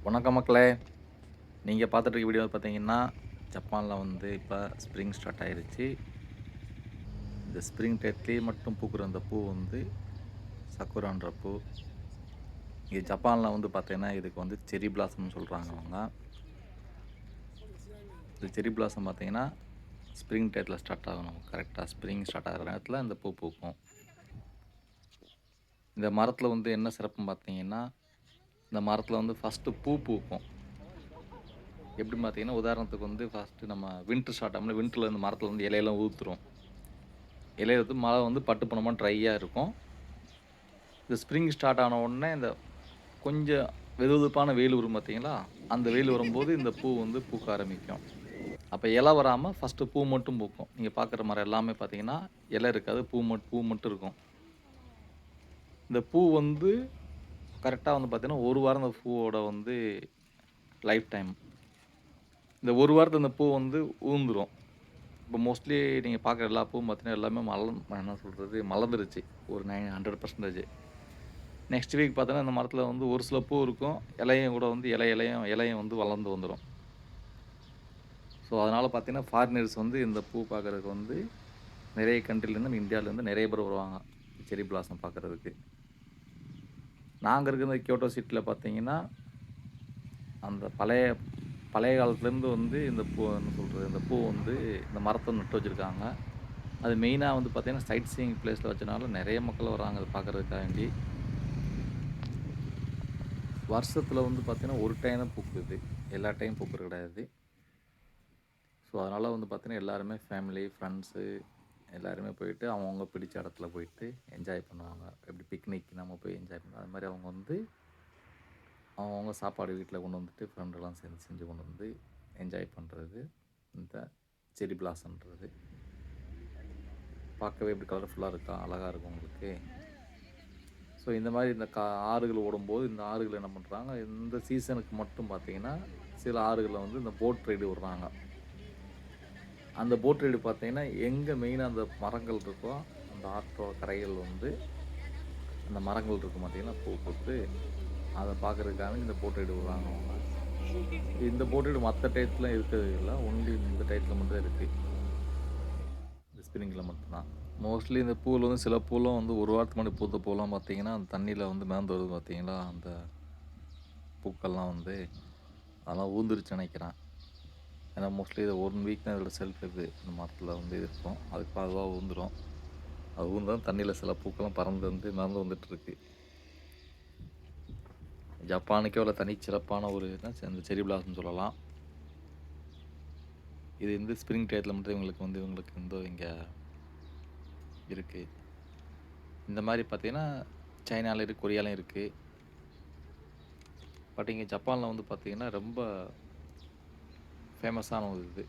வணக்கம் மக்களே! நீங்க பார்த்துட்டு இருக்க வீடியோ பார்த்தீங்கன்னா, ஜப்பான்ல வந்து இப்ப ஸ்ப்ரிங் ஸ்டார்ட் ஆயிருச்சு. இந்த ஸ்ப்ரிங் டயத்திலேயே மட்டும் பூக்குற அந்த பூ வந்து சக்குரான்ற பூ. இங்க ஜப்பான்ல வந்து பார்த்தீங்கன்னா, இதுக்கு வந்து செர்ரி பிளாசம்னு சொல்றாங்க அவங்க. இந்த செர்ரி பிளாசம் பார்த்தீங்கன்னா, ஸ்ப்ரிங் டயத்தில ஸ்டார்ட் ஆகணும். கரெக்ட்டா ஸ்ப்ரிங் ஸ்டார்ட் ஆகுற நேரத்தில இந்த பூ பூக்கும். இந்த மரத்தில வந்து என்ன சிறப்புன்னு பார்த்தீங்கன்னா, இந்த மரத்தில வந்து ஃபர்ஸ்ட்டு பூ பூக்கும். எப்படின்னு பார்த்தீங்கன்னா, உதாரணத்துக்கு வந்து ஃபர்ஸ்ட்டு நம்ம வின்டர் ஸ்டார்ட் ஆகும்ல, வின்டர்ல இந்த மரத்தில வந்து இலையெல்லாம் உதிர்த்துரும். இலைய வந்து மழை வந்து பட்டு போனோமா ட்ரையா இருக்கும். இந்த ஸ்ப்ரிங் ஸ்டார்ட் ஆன உடனே, இந்த கொஞ்சம் வெதுவெதுப்பான வெயில் வரும் பார்த்தீங்களா? அந்த வெயில் வரும்போது இந்த பூ வந்து பூக்க ஆரம்பிக்கும். அப்ப இலை வராம ஃபர்ஸ்ட்டு பூ மட்டும் பூக்கும். நீங்க பார்க்குற மரம் எல்லாமே பார்த்தீங்கன்னா, இலை இருக்காது. பூ மட்டும் இருக்கும். இந்த பூ வந்து கரெக்ட்டா வந்து பார்த்தீங்கன்னா, 1 வாரம் அந்த பூவோட வந்து லைஃப் டைம். இந்த 1 வாரத்துல இந்த பூ வந்து உதிர்ந்துரும். இப்போ மோஸ்ட்லி நீங்க பார்க்குற எல்லா பூவும் பார்த்தீங்கன்னா, எல்லாமே என்ன சொல்றது? மலர்ந்துருச்சு. ஒரு 100% நெக்ஸ்ட் வீக் பார்த்தோன்னா, இந்த மரத்தில வந்து ஒரு சில பூ இருக்கும். இலையும் கூட வந்து இலையும் வந்து வளர்ந்து வந்துரும். ஸோ, அதனால பார்த்தீங்கன்னா, ஃபாரினர்ஸ் வந்து இந்த பூ பார்க்கறதுக்கு வந்து நிறைய கண்ட்ரிலேருந்து இந்தியாவிலேருந்து நிறைய பேர் வருவாங்க. செர்ரி பிளாசம் பார்க்கறதுக்கு. நாங்க இருக்கிற கியோட்டோ சிட்டில பார்த்தீங்கன்னா, அந்த பழைய பழைய காலத்துலேருந்து வந்து இந்த பூ என்ன சொல்றது? இந்த பூ வந்து இந்த மரத்த நட்டு வச்சிருக்காங்க. அது மெயினா வந்து பார்த்தீங்கன்னா, சைட் சீயிங் பிளேஸ்ல வச்சனால நிறைய மக்கள் வராங்க அத பார்க்கறதுக்காண்டி. வருஷத்துல வந்து பார்த்தீங்கன்னா, ஒரு டைம் தான் பூக்குது. எல்லா டைம் பூக்குறது கிடையாது. ஸோ, அதனால வந்து பார்த்தீங்கன்னா, எல்லாருமே ஃபேமிலி, ஃப்ரெண்ட்ஸு எல்லாருமே போயிட்டு அவங்கவங்க பிடிச்ச இடத்துல போயிட்டு என்ஜாய் பண்ணுவாங்க. எப்படி பிக்னிக் நம்ம போய் என்ஜாய் பண்ணுவோம். அது மாரி அவங்க வந்து அவங்கவங்க சாப்பாடு வீட்ல கொண்டு வந்துட்டு ஃப்ரெண்டெல்லாம் சேர்ந்து செஞ்சு கொண்டு வந்து என்ஜாய் பண்றது. இந்த செர்ரி பிளாசம்ன்றது. பார்க்கவே எப்படி கலர்ஃபுல்லா இருக்கா? அழகா இருக்கும் உங்களுக்கு. ஸோ, இந்த மாரி இந்த ஆறுகள் ஓடும்போது, இந்த ஆறுகள் என்ன பண்றாங்க, இந்த சீசனுக்கு மட்டும் பார்த்தீங்கன்னா, சில ஆறுகள்ல வந்து இந்த போட் ரைடு விடுறாங்க. அந்த போட் ரைடு பார்த்தீங்கன்னா, எங்க மெயினா அந்த மரங்கள் இருக்கோ, அந்த ஆற்றோட கரைகள் வந்து அந்த மரங்கள் இருக்கும் பார்த்தீங்களா, பூ பூத்து, அத பார்க்கறதுக்காக இந்த போட் ரைடு விடுறாங்க அவங்க. இந்த போட் ரைடு மத்த டயத்துல இருக்கிறது இல்ல. ஒன்லி இந்த டயத்துல மட்டும் தான் இருக்கு. இந்த ஸ்ப்ரிங்ல மட்டும் தான். மோஸ்ட்லி இந்த பூவுல வந்து சில பூலாம் வந்து 1 வாரத்துக்கு முன்னாடி பூத்த பூலாம் பார்த்தீங்கன்னா, அந்த தண்ணீல வந்து மிதந்து வருது பார்த்தீங்களா, அந்த பூக்கள்லாம் வந்து அதெல்லாம் ஊழ்ந்துருச்சுன்னு நெனைக்கிறேன். ஏன்னா மோஸ்ட்லி இது 1 வீக் தான் இதோட செல்ஃப் லைஃப் இந்த மரத்துல வந்து இருக்கும். அதுக்கப்புறம் அதுவா ஊழ்ந்துரும். அது ஊழ்ந்தா தண்ணீல சில பூக்கள்லாம் பறந்து வந்து மிதந்து வந்துட்டுருக்கு. ஜப்பானுக்கே உள்ள தனிச்சிறப்பான ஒரு இந்த செர்ரி பிளாசம்னு சொல்லலாம். இது வந்து ஸ்ப்ரிங் டயத்துல மட்டும் இவங்களுக்கு வந்து இங்க இருக்கு. இந்த மாரி பார்த்தீங்கன்னா, சைனால இருக்கு, கொரியாலயும் இருக்கு. பட் இங்க ஜப்பான்ல வந்து பார்த்தீங்கன்னா, ரொம்ப ஃபேமஸான ஒரு இது.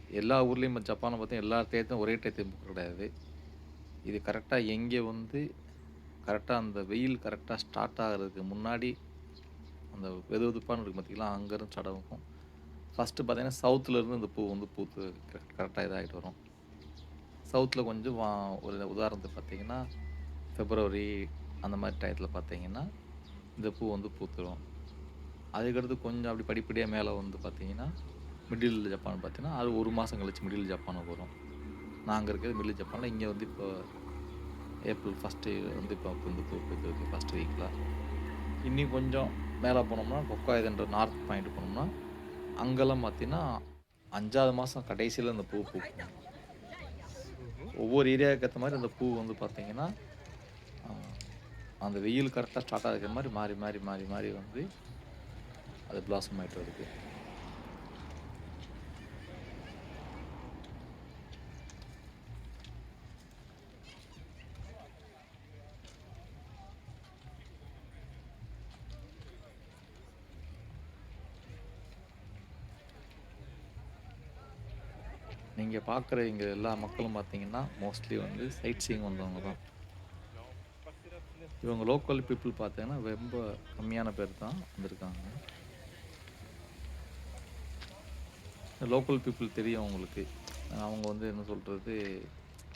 எல்லா ஊர்லயும் ஜப்பான்ல பார்த்தீங்கன்னா, எல்லா டயத்தும் ஒரே டயத்துல பூக்க கிடையாது. இது கரெக்ட்டா எங்கே வந்து கரெக்ட்டா அந்த வெயில் கரெக்ட்டா ஸ்டார்ட் ஆகுறதுக்கு முன்னாடி, அந்த வெதுவெதுப்பான இருக்கும் பார்த்தீங்களா, அங்கருந்து ஸ்டார்ட் ஆகும். ஃபர்ஸ்ட்டு பார்த்தீங்கன்னா, சவுத்துல இருந்து இந்த பூ வந்து பூத்து கரெக்ட்டா இதாயிட்டு வரும். சவுத்துல கொஞ்சம் ஒரு உதாரணத்துக்கு பார்த்தீங்கன்னா, பிப்ரவரி அந்த மாரி டயத்துல பார்த்தீங்கன்னா, இந்த பூ வந்து பூத்துரும். அதுக்கடுத்து கொஞ்சம் அப்படி படிப்படியா மேல வந்து பார்த்தீங்கன்னா, மிடில் ஜப்பான் பார்த்தீங்கன்னா, அது 1 மாசம் கழிச்சு மிடில் ஜப்பானுக்கு வரும். நாங்க இருக்கிறது மிடில் ஜப்பான்ல. இங்க வந்து இப்போ ஏப்ரல் 1 வந்து இப்போ வந்து பூ பூத்திருக்கு ஃபர்ஸ்ட் வீக்ல. இன்னும் கொஞ்சம் மேல போனோம்னா, ஹொக்காய்டோன்ற நார்த் பாயிண்ட் போனோம்னா, அங்கெல்லாம் பார்த்தீங்கன்னா, 5வது மாசம் கடைசியில அந்த பூ பூக்கும். ஒவ்வொரு ஏரியாவுக்கு ஏத்த மாரி அந்த பூ வந்து பார்த்தீங்கன்னா, அ அந்த வெயில் கரெக்ட்டா ஸ்டார்ட் ஆகுற மாரி மாறி வந்து அது பிளாசம் ஆயிட்டு வருது. நீங்க பார்க்குற இங்க எல்லா மக்களும் பார்த்தீங்கன்னா, மோஸ்ட்லி வந்து சைட் சீயிங் வந்தவங்க தான். இவங்க லோக்கல் பீப்பிள் பார்த்தீங்கன்னா, ரொம்ப கம்மியான பேர் தான் வந்திருக்காங்க. லோக்கல் பீப்பிள் தெரியும் அவங்களுக்கு. அவங்க வந்து என்ன சொல்றது,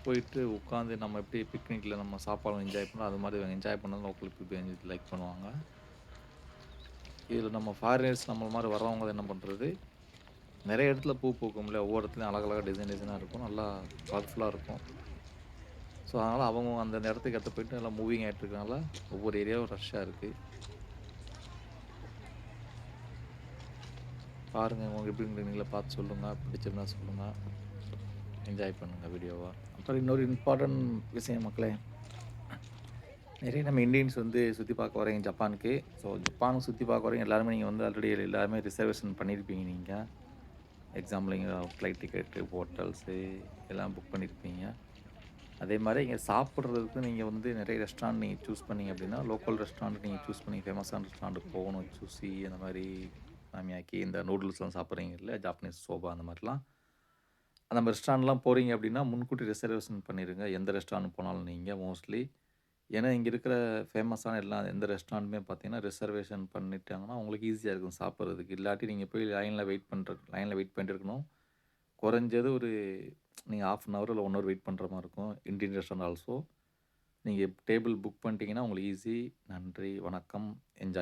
போயிட்டு உட்காந்து நம்ம எப்படி பிக்னிக்ல நம்ம சாப்பாடு என்ஜாய் பண்ணோம், அது மாரி என்ஜாய் பண்ண லோக்கல் பீப்பிள் லைக் பண்ணுவாங்க. இதில நம்ம ஃபாரினர்ஸ் நம்மள மாரி வர்றவங்க என்ன பண்றது, நெறைய இடத்துல பூ பூக்கும்ல. ஒவ்வொரு இடத்துலயும் அழகழகா டிசைன் டிசைனா இருக்கும். நல்லா கலர்ஃபுல்லா இருக்கும். ஸோ, அதனால அவங்க அந்தந்த இடத்துக்கு எடுத்து போயிட்டு நல்லா மூவிங் ஆயிட்டு இருக்கனால, ஒவ்வொரு ஏரியாவும் ரஷ்ஷா இருக்கு. பாருங்க உங்களுக்கு எப்படி இருக்கு நீங்களே பார்த்து சொல்லுங்க. பிடிச்சிருந்தா சொல்லுங்க. என்ஜாய் பண்ணுங்க வீடியோவ. அப்புறம் இன்னொரு இம்பார்ட்டன்ட் விஷயம் மக்களே. நெறைய நம்ம இந்தியன்ஸ் வந்து சுத்தி பார்க்க வர்றீங்க ஜப்பானுக்கு. ஸோ ஜப்பானுக்கு சுத்தி பார்க்க வர்றீங்க எல்லாருமே நீங்க வந்து ஆல்ரெடி எல்லாருமே ரிசர்வேஷன் பண்ணியிருப்பீங்க நீங்க. எக்ஸாம்பிள் நீங்க ஃப்ளைட் டிக்கெட்டு, ஹோட்டல்ஸு எல்லாம் புக் பண்ணியிருப்பீங்க. அதே மாரி இங்க சாப்பிடுறதுக்கு நீங்க வந்து நெறைய ரெஸ்டாரண்ட் நீங்க சூஸ் பண்ணீங்க அப்டின்னா, லோக்கல் ரெஸ்டாரண்ட் நீங்க சூஸ் பண்ணி ஃபேமஸான ரெஸ்டாரண்ட்க்கு போகணும். சுஷி அந்த மாரி சாமியாக்கி இந்த நூடுல்ஸ்லாம் சாப்பிடுறீங்கல்ல, ஜாப்பனீஸ் சோபா அந்த மாரிலாம். அந்த மாரி ரெஸ்டாரண்ட்லாம் போறீங்க அப்டின்னா, முன்கூட்டி ரிசர்வேஷன் பண்ணிருங்க. எந்த ரெஸ்டாரண்ட் போனாலும் நீங்க மோஸ்ட்லி. ஏன்னா, இங்க இருக்கிற ஃபேமஸான எல்லா எந்த ரெஸ்டாரண்ட்டுமே பார்த்தீங்கன்னா, ரிசர்வேஷன் பண்ணிட்டாங்கன்னா, உங்களுக்கு ஈஸியா இருக்கும் சாப்பிடுறதுக்கு. இல்லாட்டி நீங்க போய் லைன்ல வெயிட் பண்ணிட்டு இருக்கணும். குறைஞ்சது ஒரு நீங்க 1/2 அன் ஹவர் இல்ல 1 ஹவர் வெயிட் பண்ற மாரி இருக்கும். Indian restaurant also. நீங்க டேபிள் புக் பண்ணிட்டீங்கன்னா, உங்களுக்கு ஈஸி. நன்றி, வணக்கம். என்ஜாய்.